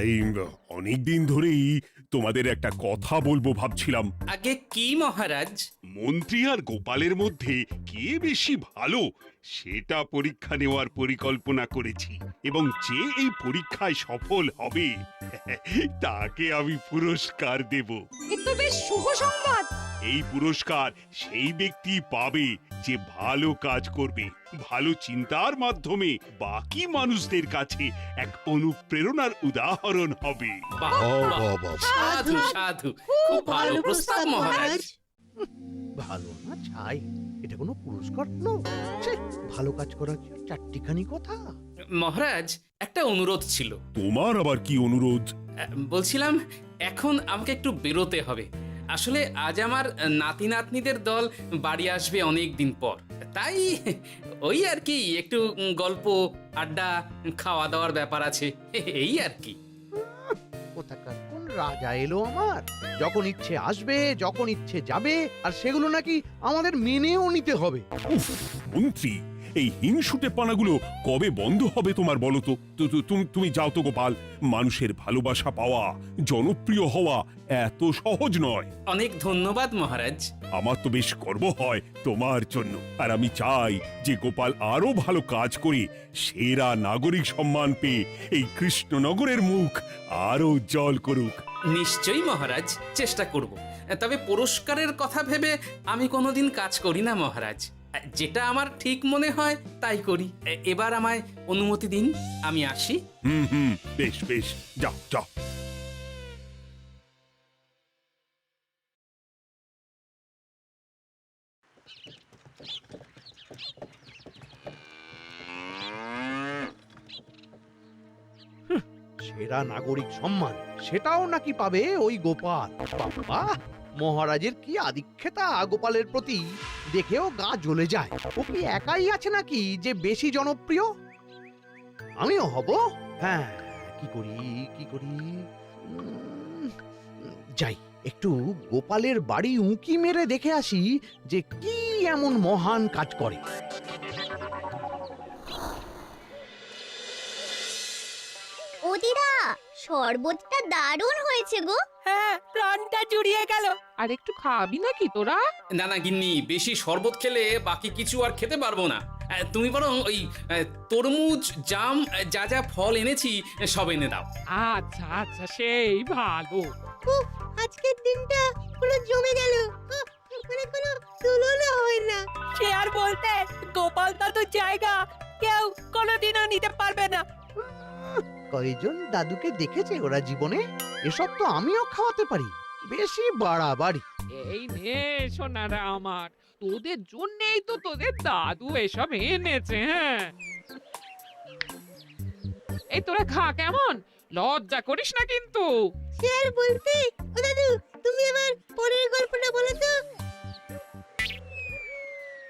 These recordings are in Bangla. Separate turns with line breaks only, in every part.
এই অনেকদিন ধরেই তোমাদের একটা কথা বলবো ভাবছিলাম।
আগে কি মহারাজ?
মন্ত্রী আর গোপালের মধ্যে কে বেশি ভালো সেটা পরীক্ষা নেওয়ার পরিকল্পনা করেছি, এবং যে এই পরীক্ষায় সফল হবে তাকে আমি পুরস্কার দেব।
এ তো বেশ শুভ সংবাদ।
এই পুরস্কার সেই ব্যক্তি পাবে যে ভালো কাজ করবে, ভালো চিন্তার মাধ্যমে বাকি মানুষদের কাছে এক অনুপ্রেরণার উদাহরণ হবে।
বাহ, বাহ, সাধু সাধু, খুব ভালো প্রস্তাব মহারাজ।
ভালো না ছাই, এটা কোনো পুরস্কার নয়। ছে, ভালো কাজ করার কি চারটিখানি কথা?
মহারাজ, একটা অনুরোধ ছিল।
তোমার আবার কি অনুরোধ?
বলছিলাম এখন আমাকে একটু বেরোতে হবে। আসলে আজ আমার নাতি নাতনিদের দল বাড়ি আসবে অনেক দিন পর, তাই ওই আর কি একটু গল্প আড্ডা খাওয়া দাওয়ার ব্যাপার আছে, এই আর কি।
কোথাকার কোন রাজা এলো আমার? যখন ইচ্ছে আসবে, যখন ইচ্ছে যাবে, আর সেগুলো নাকি আমাদের মেনেও নিতে হবে।
উফ, মন্ত্রী, এই হিংসুটে পানাগুলো কবে বন্ধ হবে তোমার বলো তো? তুমি যাও তো গোপাল। মানুষের ভালোবাসা পাওয়া, জনপ্রিয় হওয়া এত সহজ নয়।
অনেক ধন্যবাদ মহারাজ।
আমার তো বেশ গর্ব হয় তোমার জন্য, আর আমি চাই যে গোপাল আরো ভালো কাজ করে সেরা নাগরিক সম্মান পেয়ে এই কৃষ্ণনগরের মুখ আরো উজ্জ্বল করুক।
নিশ্চয়ই মহারাজ, চেষ্টা করব। তবে পুরস্কারের কথা ভেবে আমি কোনোদিন কাজ করি না মহারাজ। যেটা আমার ঠিক মনে হয় তাই করি। এবার আমায় অনুমতি দিন, আমি আসি।
হুম, বেশ বেশ, যাও যাও।
সেরা নাগরিক সম্মান সেটাও নাকি পাবে ওই গোপাল। বাবা, মহারাজের কি আদিক্ষেতা গোপালের প্রতি, দেখেও গা জ্বলে যায়। ও কি একাই আছে নাকি যে বেশি জনপ্রিয়? আমিও হব। হ্যাঁ, কি করি কি করি? যাই, একটু গোপালের বাড়ি উঁকি মেরে দেখে আসি যে কি এমন মহান কাজ করে।
ও দিদা, শরবতটা দারুণ হয়েছে গো।
হ্যাঁ, প্রাণটা জুড়িয়ে গেল। আর একটু খাবি নাকি তোরা?
না না গিন্নি, বেশি শরবত খেলে বাকি কিছু আর খেতে পারবো না। তুমি বরং ওই তরমুজ, জাম, যা যা ফল এনেছি সব এনে দাও।
আচ্ছা আচ্ছা, সেই ভালো।
উফ, আজকের দিনটা পুরো জমে গেল। মানে কোনো তুলনা হয় না।
সে আর বলতে, গোপাল দাদুর জায়গা কেউ কোনোদিনও নিতে পারবে না।
কয়জন দাদুকে দেখেছে ওরা জীবনে? এসব তো আমিও খাওয়াতে পারি। বেশি বাড়াবাড়ি।
এই নে সোনারা আমার, তোদের জন্যই তো তোদের দাদু এসব এনেছে। হ্যাঁ, এই তোরা খা, কেমন? লজ্জা করিস না কিন্তু।
সে আর বলতে, ও দাদু, তুমি আবার পরের গল্পটা বলো তো।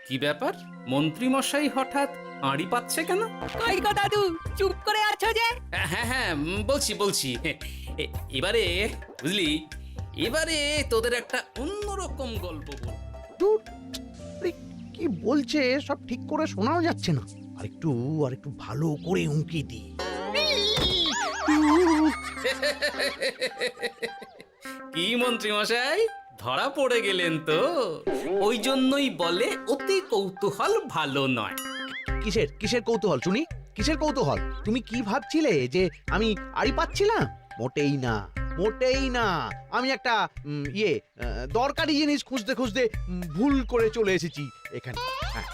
কি ব্যাপার, মন্ত্রী মশাই হঠাৎ আড়ি পাচ্ছে কেন?
কই গো দাদু, চুপ করে আছো যে?
হ্যাঁ হ্যাঁ, বলছি। এবারে বুঝলি, এবারে তোদের একটা অন্যরকম গল্প বল।
ধুর, আরে কি বলছে সব ঠিক করে শোনাও যাচ্ছে না। আর একটু ভালো করে উঁকি দি।
কি মন্ত্রী মশাই, ধরা পড়ে গেলেন তো? ওই জন্যই বলে অতি কৌতূহল ভালো নয়।
কিসের কিসের কৌতূহল শুনি? কিসের কৌতূহল? তুমি কি ভাবছিলে যে আমি আড়ি পাচ্ছিলাম? মোটেই না, মোটেই না। আমি একটা দরকারি জিনিস খুঁজতে খুঁজতে ভুল করে চলে এসেছি এখানে। হ্যাঁ,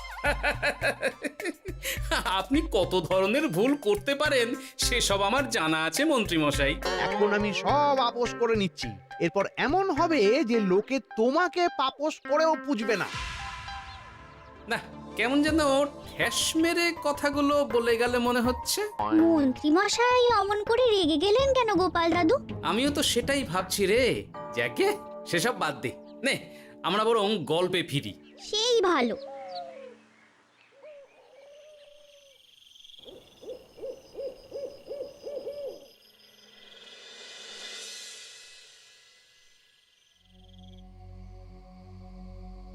আপনি কত ধরনের ভুল করতে পারেন সেসব আমার জানা আছে মন্ত্রী মশাই।
এখন আমি সব আপোষ করে নিচ্ছি। এরপর এমন হবে যে লোকে তোমাকে পাপোশ করেও পুজবে না।
না, কেমন যেন ঠেস মেরে কথাগুলো বলে গেলে মনে হচ্ছে।
মন্ত্রী মশাই অমন করে রেগে গেলেন কেন গোপাল দাদু?
আমিও তো সেটাই ভাবছি রে। যাকে সেসব বাদ দে, নে আমরা বরং গল্পে ফিরি।
সেই ভালো।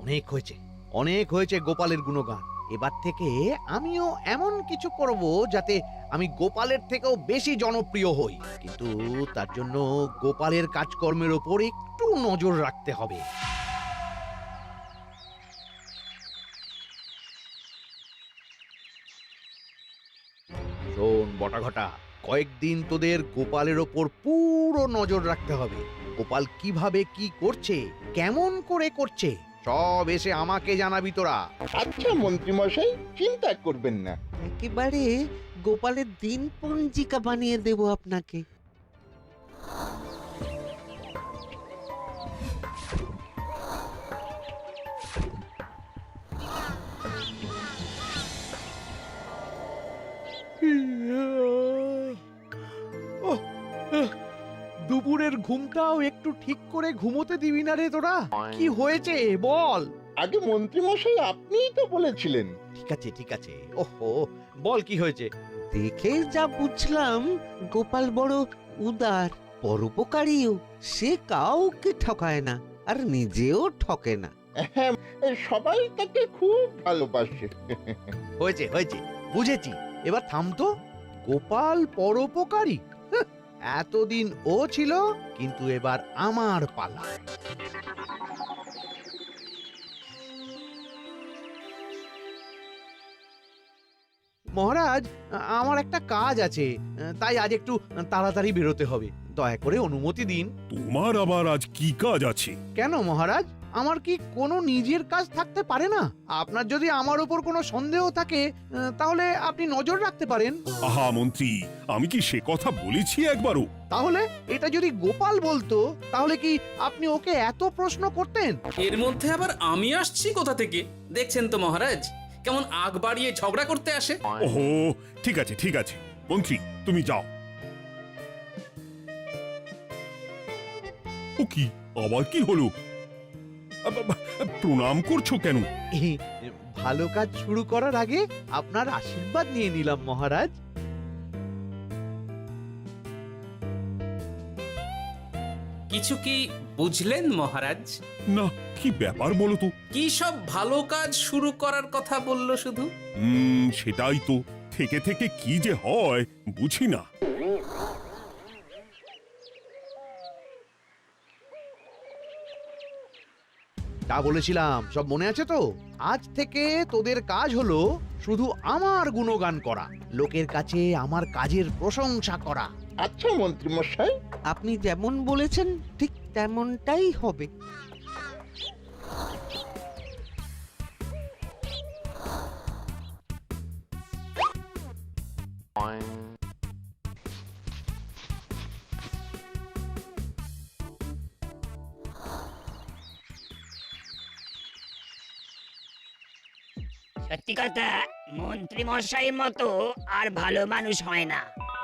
অনেক হয়েছে, অনেক হয়েছে গোপালের গুণগান। এবার থেকে আমিও এমন কিছু করব যাতে আমি গোপালের থেকেও বেশি জনপ্রিয় হই, কিন্তু তার জন্য গোপালের কাজকর্মের ওপর একটু নজর রাখতে হবে। শোন বটাঘটা, কয়েকদিন তোদের গোপালের ওপর পুরো নজর রাখতে হবে। গোপাল কিভাবে কি করছে, কেমন করে করছে, সব এসে আমাকে জানাবি তোরা।
আচ্ছা মন্ত্রীমশাই, চিন্তা করবেন না।
একেবারে গোপালের দিন পঞ্জিকা বানিয়ে দেব আপনাকে।
দুপুরের ঘুমটাও একটু ঠিক করে ঘুমোতে দিবি না রে তোরা? কি হয়েছে বল।
আগে মন্ত্রীমশাই আপনিই তো বলেছিলেন।
ঠিক আছে ঠিক আছে, ওহো বল কি হয়েছে।
দেখে যা বুঝলাম গোপাল বড় উদার, পরোপকারীও। সে কাউকে ঠকায় না, আর নিজেও ঠকে না।
হ্যাঁ, সবাই তাকে খুব ভালোবাসে।
হয়েছে হয়েছে, বুঝেছি। এবার থাম তো। গোপাল পরোপকারী? হাহ, এতদিন ও ছিল, কিন্তু এবার আমার পালা। মহারাজ, আমার একটা কাজ আছে, তাই আজ একটু তাড়াতাড়ি বেরোতে হবে। দয়া করে অনুমতি দিন।
তোমার আবার আজ কি কাজ আছে?
কেন মহারাজ, আমার কি কোনো নিজের কাজ থাকতে পারে না? আপনার যদি আমার উপর কোনো সন্দেহ থাকে, তাহলে আপনি নজর রাখতে পারেন।
আহা মন্ত্রী, আমি কি সে কথা বলেছি একবারও?
তাহলে এটা যদি গোপাল বলতো, তাহলে কি আপনি ওকে এত প্রশ্ন করতেন?
এর মধ্যে আবার আমি আসছি কোথা থেকে? দেখছেন তো মহারাজ, কেমন আগ বাড়িয়ে ঝগড়া করতে আসে।
ওহো, ঠিক আছে ঠিক আছে, মন্ত্রী তুমি যাও। ও কি, আবার কি হলো? প্রণাম করছো কেন?
ভালো কাজ শুরু করার আগে আপনার আশীর্বাদ নিয়ে নিলাম মহারাজ।
কিছু কি বুঝলেন মহারাজ?
না, কি ব্যাপার বলো তো?
কি সব ভালো কাজ শুরু করার কথা বললো শুধু?
সেটাই তো, থেকে থেকে কি যে হয় বুঝি না।
তা বলেছিলাম, সব মনে আছে তো? আজ থেকে তোদের কাজ হলো শুধু আমার গুণগান করা, লোকের কাছে আমার কাজের প্রশংসা করা।
আচ্ছা মন্ত্রীমশাই।
আপনি যেমন বলেছেন ঠিক তেমনটাই হবে।
সত্যি কথা, মন্ত্রী মশাইয়ের মতো আর ভালো মানুষ হয় না।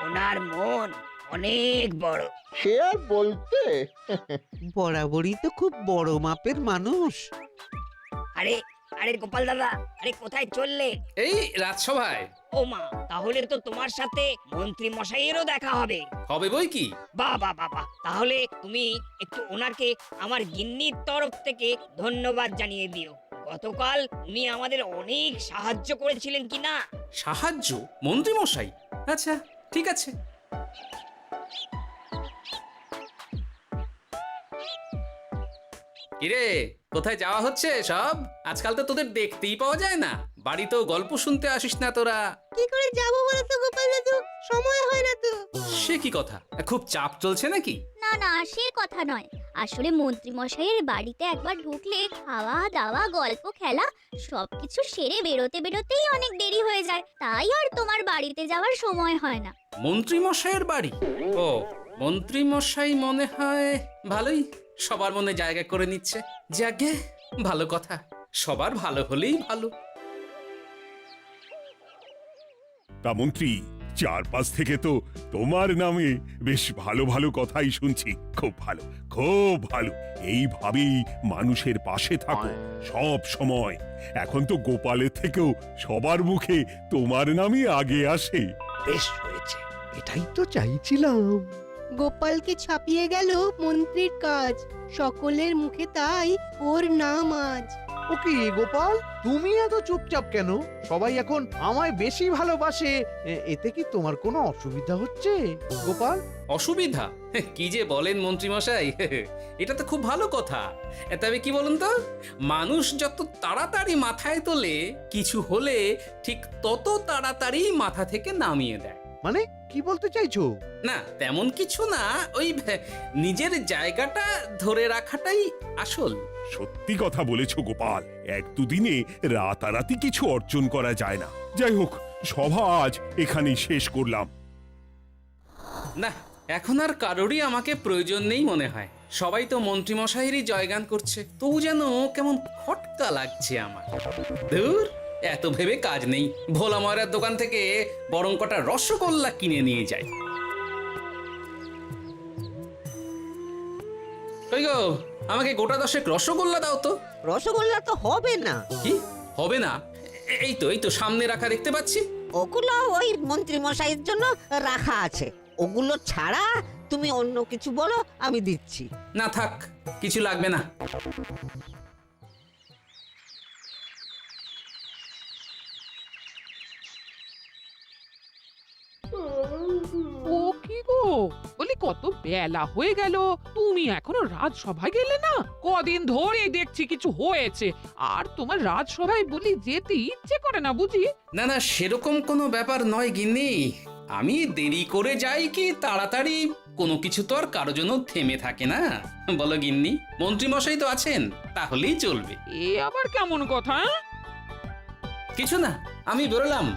ওনার মন অনেক বড়।
সে আর বলতে।
বরাবরই তো খুব বড় মাপের মানুষ।
আরে আরে গোপাল দাদা, আরে কোথায় চললে?
এই রাজসভায়।
ও মা, তাহলে তো তোমার সাথে মন্ত্রী মশাইয়েরও দেখা হবে।
হবে বই কি?
বাহ বাহ বাহ বাহ, তাহলে তুমি একটু ওনাকে আমার গিন্নির তরফ থেকে ধন্যবাদ জানিয়ে দিও। গতকাল উনি আমাদের অনেক সাহায্য করেছিলেন কি না?
সাহায্য? মন্ত্রী মশাই? আচ্ছা ঠিক আছে। কিরে, কোথায় যাওয়া হচ্ছে সব? আজকাল তো তোদের দেখতেই পাওয়া যায় না, বাড়িতেও গল্প শুনতে আসিস না তোরা।
কি করে যাবো বলো তো গোপাল দাদু, সময় হয় না তো।
সে কি কথা, খুব চাপ চলছে নাকি?
না না, সে কথা নয়। আসলে মন্ত্রী মশাইয়ের বাড়িতে একবার ঢুকলে খাওয়া দাওয়া গল্প খেলা সবকিছু সেরে বেরোতে বেরোতেই অনেক দেরি হয়ে যায়, তাই আর তোমার বাড়িতে যাওয়ার সময় হয় না।
মন্ত্রী মশাইয়ের বাড়ি? ও, মন্ত্রী মশাই মনে হয় ভালোই সবার মনে জায়গা করে নিচ্ছে। যাকে ভালো কথা, সবার ভালো হলেই ভালো।
তা মন্ত্রী, চারপাশ থেকে তো তোমার নামে বেশ ভালো ভালো কথাই শুনছি। খুব ভালো, খুব ভালো। এইভাবেই মানুষের পাশে থাকো সব সময়। এখন তো গোপালের থেকেও সবার মুখে তোমার নামই আগে আসে।
বেশ হয়েছে, এটাই তো চাইছিলাম।
গোপালকে ছাপিয়ে গেল মন্ত্রীর কাজ, সকলের মুখে তাই ওর নাম আজ।
ও কি গোপাল, তুমি এত চুপচাপ কেন? সবাই এখন আমায় বেশি ভালোবাসে, এতে কি তোমার কোনো অসুবিধা হচ্ছে গোপাল?
অসুবিধা? কি যে বলেন মন্ত্রীমশাই, এটা তো খুব ভালো কথা। তবে কি বলুন তো, মানুষ যত তাড়াতাড়ি মাথায় তোলে, কিছু হলে ঠিক তত তাড়াতাড়ি মাথা থেকে নামিয়ে দেয়।
মানে কি বলতে চাইছো?
না তেমন কিছু না, ওই নিজের জায়গাটা ধরে রাখাটাই আসল।
সত্যি কথা বলেছো গোপাল, এক দুদিনে রাতারাতি কিছু অর্জন করা যায় না। যাই হোক, সভা আজ এখানেই শেষ করলাম।
না, এখন আর কারোরই আমাকে প্রয়োজন নেই মনে হয়। সবাই তো মন্ত্রীমশাইয়েরই জয়গান করছে, তবু যেন কেমন খটকা লাগছে আমার। ধুর, এত ভেবে কাজ নেই, ভোলা ময়রার দোকান থেকে বরং কটা রসগোল্লা কিনে নিয়ে যাই। কই গো, আমাকে গোটা 10 রসগোল্লা দাও তো।
রসগোল্লা তো হবে না।
কি হবে না? এই তো সামনে রাখা দেখতে পাচ্ছি।
ওগুলো ওই মন্ত্রী মশাইয়ের জন্য রাখা আছে। ওগুলো ছাড়া তুমি অন্য কিছু বলো, আমি দিচ্ছি।
না থাক, কিছু লাগবে না।
ও কি গো, বলি কত বেলা হয়ে গেল, তুমি এখনো রাজসভায় গেলে না? কদিন ধরে দেখছি কিছু হয়েছে, আর তোমার রাজসভায় বলি যেতে ইচ্ছে করে না বুঝি?
না না, সেরকম কোনো ব্যাপার নয় গিন্নি। আমি দেরি করে যাই কি তাড়াতাড়ি, কোনো কিছু তো আর কারো জন্য থেমে থাকে না, বলো গিন্নি? মন্ত্রীমশাই তো আছেন, তাহলেই চলবে।
এ আবার কেমন কথা?
কিছু না, আমি বেরোলাম।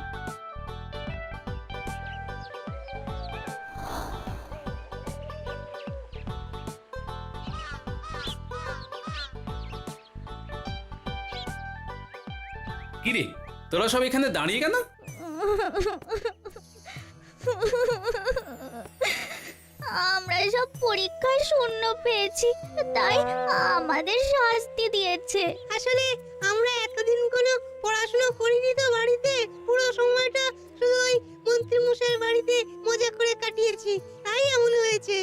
কিরে, তোরা সব এখানে দাঁড়িয়ে কেন?
আমরা সব পরীক্ষায় শূন্য পেয়েছি, তাই আমাদের শাস্তি দিয়েছে।
আসলে আমরা এতদিন কোনো পড়াশোনা করিনি তো বাড়িতে, পুরো সময়টা শুধু ওই মন্ত্রীমশাইয়ের বাড়িতে মজা করে কাটিয়েছি, তাই এমন হয়েছে।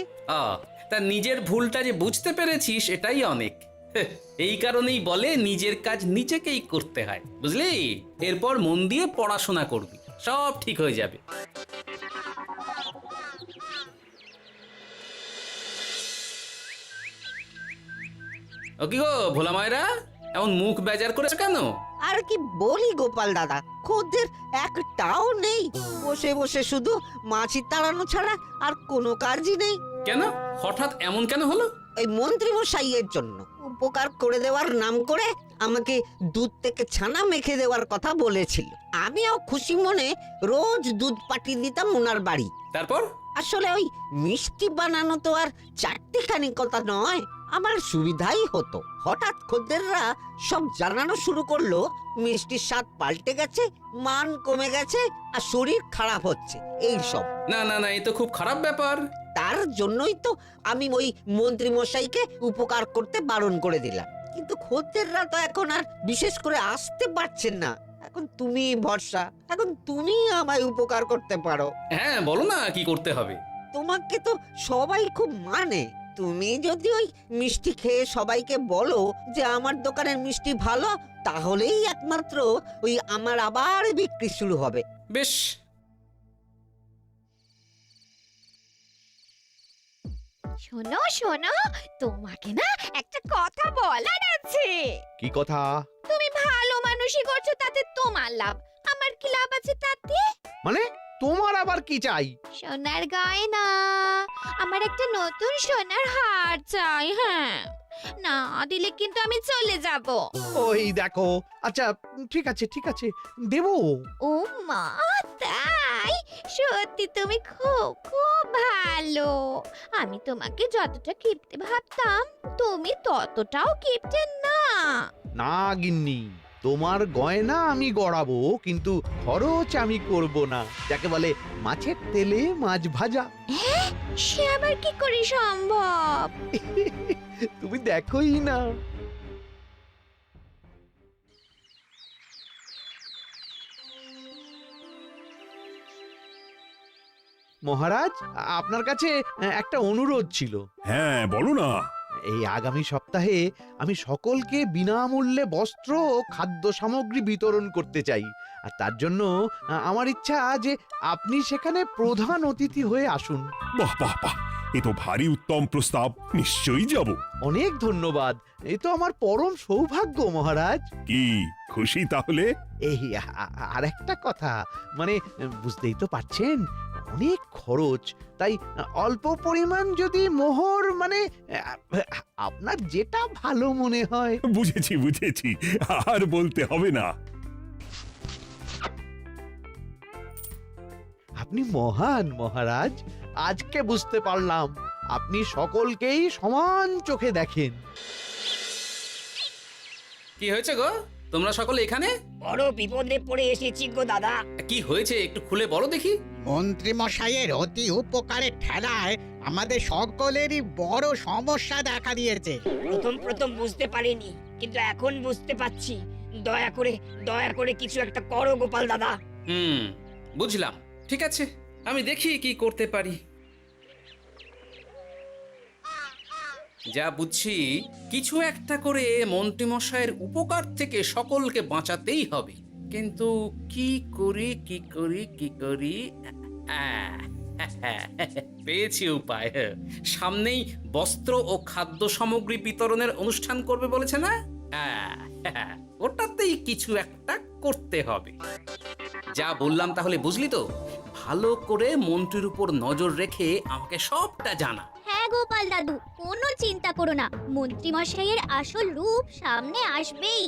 তা নিজের ভুলটা যে বুঝতে পেরেছিস এটাই অনেক। এই কারণেই বলে নিজের কাজ নিজেকেই করতে হয়, বুঝলি? এরপর মন দিয়ে পড়াশোনা করবি, সব ঠিক হয়ে যাবে। ও কি গো ভোলা ময়রা, এমন মুখ বেজার করেছো কেন?
আর কি বলি গোপাল দাদা, খদ্দের একটাও নেই। বসে বসে শুধু মাছি তাড়ানো ছাড়া আর কোনো কাজই নেই।
কেন, হঠাৎ এমন কেন হলো?
এই মন্ত্রী মশাইয়ের জন্য উপকার করে দেওয়ার নাম করে আমাকে দুধ থেকে ছানা মেখে দেওয়ার কথা বলেছিল। আমিও খুশি মনে রোজ দুধ পাঠিয়ে দিতাম ওনার বাড়ি।
তারপর?
আসলে ওই মিষ্টি বানানো তো আর চারটিখানি কথা নয়, আমার সুবিধাই হতো। হঠাৎ খদ্দেররা সব জানানো শুরু করলো মিষ্টির স্বাদ পাল্টে গেছে, মান কমে গেছে, আর শরীর খারাপ হচ্ছে, এই সব।
না না না, এই তো খুব খারাপ ব্যাপার।
তার জন্যই তো আমি ওই মন্ত্রী মশাইকে উপকার করতে বারণ করে দিলাম। কিন্তু খদ্দেররা তো এখন আর বিশেষ করে আসতে পারছেন না। এখন তুমি ভরসা, এখন তুমি আমায় উপকার করতে পারো।
হ্যাঁ বলো না, কি করতে হবে?
তোমাকে তো সবাই খুব মানে। তুমি যদি ওই মিষ্টি খেয়ে সবাইকে বলো যে আমার দোকানের মিষ্টি ভালো, তাহলেই একমাত্র ওই আমার আবার বিক্রি শুরু হবে।
বেশ।
শোনো শোনো, তোমাকে না একটা কথা বলার আছে।
কি কথা?
তুমি ভালো মানুষই করছো, তাতে তোমার লাভ, আমার কি লাভ আছে তাতে?
মানে তোমার আবার কি চাই?
সোনার গয়না, আমার একটা নতুন সোনার হার চাই। হ্যাঁ, না দিলে কিন্তু আমি চলে যাব।
ওই দেখো, আচ্ছা ঠিক আছে ঠিক আছে, দেবো।
ও মা, তাই? সত্যি তুমি খুব খুব ভালো। আমি তোমাকে যতটা কিপটে ভাবতাম, তুমি ততটাও কিপটে না।
না গিন্নি, তোমার গয়না আমি গড়াবো, কিন্তু খরচ আমি করব না। যাকে বলে মাছের তেলে মাছ ভাজা।
সে আবার কি করে সম্ভব?
তুমি দেখোই না। মহারাজ, আপনার কাছে একটা অনুরোধ ছিল।
হ্যাঁ বলো না।
এই আগামী সপ্তাহে আমি সকলকে বিনামূল্যে বস্ত্র ও খাদ্য সামগ্রী বিতরণ করতে চাই। আর তার জন্য আমার ইচ্ছা যে আপনি সেখানে প্রধান অতিথি হয়ে আসুন।
বাহ বাহ বাহ, এ তো ভারী উত্তম প্রস্তাব, নিশ্চয়ই যাব।
অনেক ধন্যবাদ, এ তো আমার পরম সৌভাগ্য মহারাজ।
কি খুশি তাহলে?
এই আর একটা কথা, মানে বুঝতেই তো পারছেন অনেক খরচ, তাই অল্প পরিমাণ যদি মোহর, মানে আপনার যেটা ভালো মনে হয়।
বুঝেছি বুঝেছি, আর বলতে হবে না।
আপনি মহান মহারাজ, আজকে বুঝতে পারলাম আপনি সকলকেই সমান চোখে দেখেন।
কি হয়েছে গো, তোমরা সকলে এখানে?
বড় বিপদে পড়ে এসেছি গো দাদা।
কি হয়েছে একটু খুলে বলো দেখি।
মন্ত্রী মশাইয়ের অতি উপকারের ঠেলায় আমাদের সকলেরই বড় সমস্যা দেখা দিয়েছে।
প্রথম বুঝতে পারিনি, কিন্তু এখন বুঝতে পারছি। দয়া করে কিছু একটা করো গোপাল দাদা।
বুঝলাম, ঠিক আছে, আমি দেখি কি করতে পারি। যা বুঝছি, কিছু একটা করে মন্ত্রীমশাইয়ের উপকার থেকে সকলকে বাঁচাতেই হবে। কিন্তু কি করি পেয়েছি উপায়। সামনেই বস্ত্র ও খাদ্য সামগ্রী বিতরণের অনুষ্ঠান করবে বলেছে না? ওটাতেই কিছু একটা করতে হবে। যা বললাম তাহলে বুঝলি তো? ভালো করে মন্ত্রীর উপর নজর রেখে আমাকে সবটা জানা।
হ্যাঁ গোপাল দাদু, কোনো চিন্তা করো না, মন্ত্রী মশাইয়ের আসল রূপ সামনে আসবেই।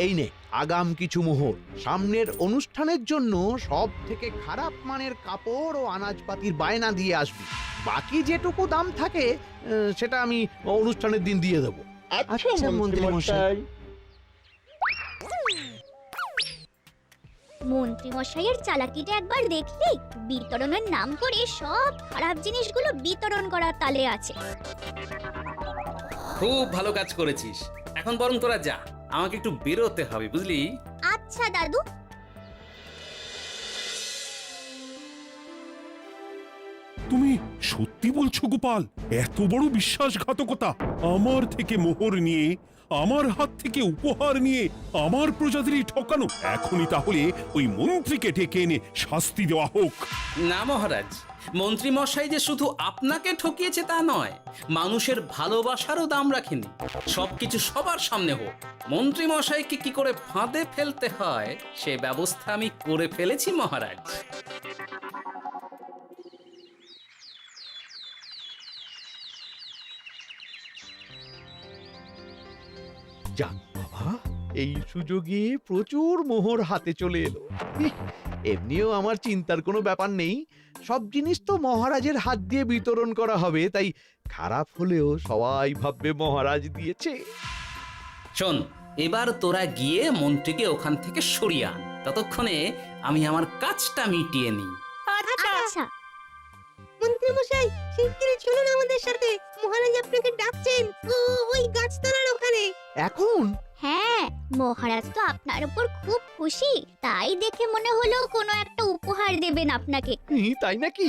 এই নে আগাম কিছু মোহর। সামনের অনুষ্ঠানের জন্য সব থেকে খারাপ মানের কাপড় ও আনাজপাতির বায়না দিয়ে আসবি। বাকি যেটুকু দাম থাকে সেটা আমি অনুষ্ঠানের দিন দিয়ে দেবো।
আচ্ছা মন্ত্রী মশাই।
মন্ত্রী মশাইয়ের চালাকিটা একবার দেখলি? বিতরণের নাম করে সব খারাপ জিনিসগুলো বিতরণ করার তালে আছে।
খুব ভালো কাজ করেছিস। এখন বরং তোরা যা, আমাকে একটু বেরোতে হবে, বুঝলি?
আচ্ছা দাদু।
তুমি সত্যি বলছো গোপাল? এত বড় বিশ্বাসঘাতকতা! আমার থেকে মোহর নিয়ে, আমার হাত থেকে উপহার নিয়ে আমার প্রজাদেরই ঠকানো। এখনই তাহলে ওই মন্ত্রীকে ডেকে এনে শাস্তি দেওয়া হোক।
না মহারাজ, মন্ত্রী মশাই যে শুধু আপনাকে ঠকিয়েছে তা নয়, মানুষের ভালোবাসারও দাম রাখেনি। সবকিছু সবার সামনে হোক। মন্ত্রী মশাইকে কি করে ফাঁদে ফেলতে হয় সে ব্যবস্থা আমি করে ফেলেছি মহারাজ।
যাক বাবা, এই সুযোগে প্রচুর মোহর হাতে চলে এলো। এমনিও আমার চিন্তার কোনো ব্যাপার নেই, সব জিনিস তো মহারাজের হাত দিয়ে বিতরণ করা হবে, তাই খারাপ হলেও সবাই ভাববে মহারাজ দিয়েছে।
শোন, এবার তোরা গিয়ে মন্ত্রীকে ওখান থেকে সরিয়ে আন। ততক্ষণে আমি আমার কাজটা মিটিয়ে নিই।
আচ্ছা।
মন্ত্রী মশাই, শিগগিরই চলুন আমাদের সাথে, মহারাজ আপনাকে ডাকছেন ওই গাছতলার ওখানে।
এখন?
হ্যাঁ, মহারাজ তো আপনার উপর খুব খুশি, তাই দেখে মনে হলো কোনো একটা উপহার দেবেন আপনাকে।
তাই নাকি?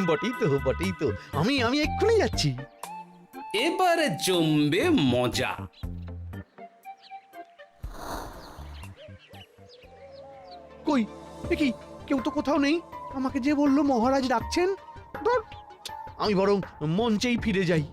বটেই তো, আমি এক্ষুনি যাচ্ছি।
এবারে জমবে মজা।
কই দেখি, কেউ তো কোথাও নেই। আমাকে যে বললো মহারাজ ডাকছেন, ধুর, আমি বরং মঞ্চেই ফিরে যাই।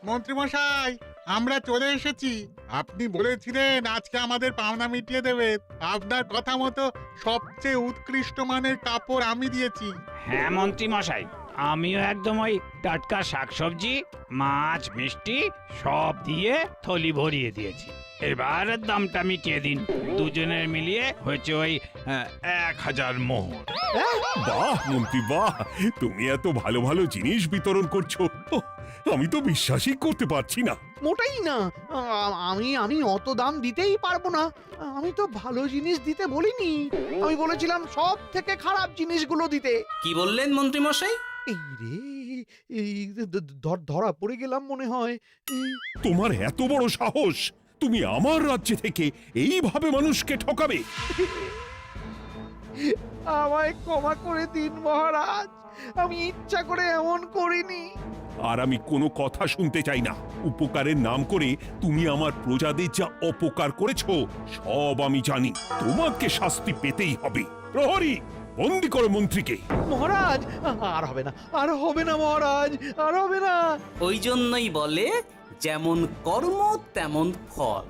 মন্ত্রী মশাই, আমরা চলে এসেছি। আপনি বলেছিলেন আজকে আমাদের পাওনা মিটিয়ে দেবেন। আপনার কথা মতো সবচেয়ে উৎকৃষ্ট মানের কাপড় আমি দিয়েছি।
হ্যাঁ মন্ত্রী মশাই, আমিও একদম ওই টাটকা শাকসবজি, মাছ, মিষ্টি সব দিয়ে থলি ভরিয়ে দিয়েছি। এবার দামটা মিটিয়ে দিন। দুজনের মিলিয়ে হয়েছে ওই 1000 মোহর।
বাহ মন্ত্রী বাহ, তুমি এত ভালো ভালো জিনিস বিতরণ করছো, ওহ, আমি তো বিশ্বাসই করতে পারছি না।
মোটাই না, আমি অত দাম দিতেই পারবো না। আমি তো ভালো জিনিস দিতে বলিনি, আমি বলেছিলাম সব থেকে খারাপ জিনিসগুলো দিতে।
কি বললেন মন্ত্রী মশাই?
এই রে, এই ধরা পড়ে গেলাম মনে হয়।
তোমার এত বড় সাহস! তুমি আমার রাজ্যে থেকে এইভাবে মানুষকে ঠকাবে?
আমায় ক্ষমা করে দিন মহারাজ, আমি ইচ্ছা করে এমন করিনি।
আর আমি কোনো কথা শুনতে চাই না। উপকারের নাম করে তুমি আমার প্রজাদের যা অপকার করেছো সব আমি জানি। তোমাকে শাস্তি পেতেই হবে। প্রহরী, বন্দি করো মন্ত্রীকে।
মহারাজ, আর হবে না, আর হবে না মহারাজ, আর হবে না।
ওই জন্যই বলে যেমন কর্ম তেমন ফল।